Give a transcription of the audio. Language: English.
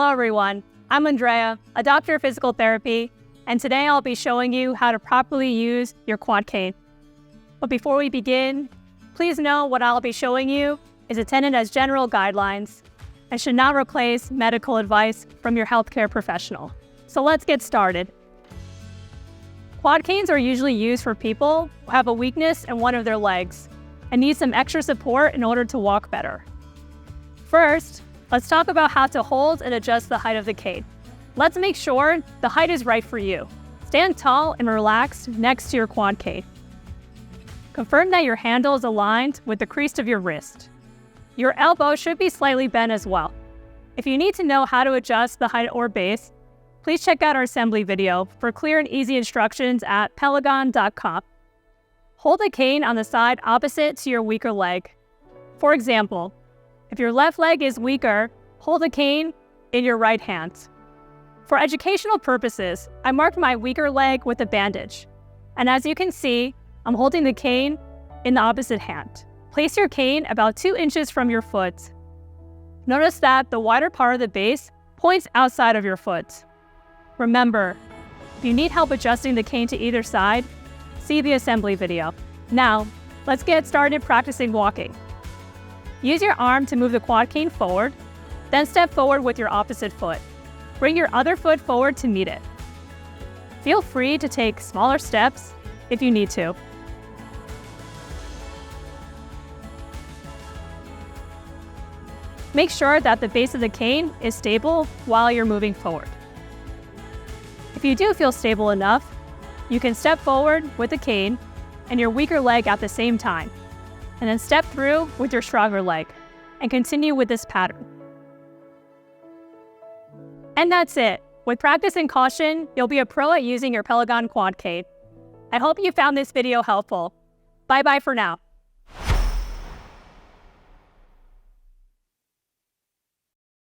Hello everyone, I'm Andrea, a doctor of physical therapy, and today I'll be showing you how to properly use your quad cane. But before we begin, please know what I'll be showing you is intended as general guidelines and should not replace medical advice from your healthcare professional. So let's get started. Quad canes are usually used for people who have a weakness in one of their legs and need some extra support in order to walk better. First, let's talk about how to hold and adjust the height of the cane. Let's make sure the height is right for you. Stand tall and relaxed next to your quad cane. Confirm that your handle is aligned with the crease of your wrist. Your elbow should be slightly bent as well. If you need to know how to adjust the height or base, please check out our assembly video for clear and easy instructions at PELEGON.com. Hold the cane on the side opposite to your weaker leg. For example, if your left leg is weaker, hold the cane in your right hand. For educational purposes, I marked my weaker leg with a bandage. And as you can see, I'm holding the cane in the opposite hand. Place your cane about 2 inches from your foot. Notice that the wider part of the base points outside of your foot. Remember, if you need help adjusting the cane to either side, see the assembly video. Now, let's get started practicing walking. Use your arm to move the quad cane forward, then step forward with your opposite foot. Bring your other foot forward to meet it. Feel free to take smaller steps if you need to. Make sure that the base of the cane is stable while you're moving forward. If you do feel stable enough, you can step forward with the cane and your weaker leg at the same time, and then step through with your stronger leg, and continue with this pattern. And that's it. With practice and caution, you'll be a pro at using your PELEGON quad cane. I hope you found this video helpful. Bye-bye for now.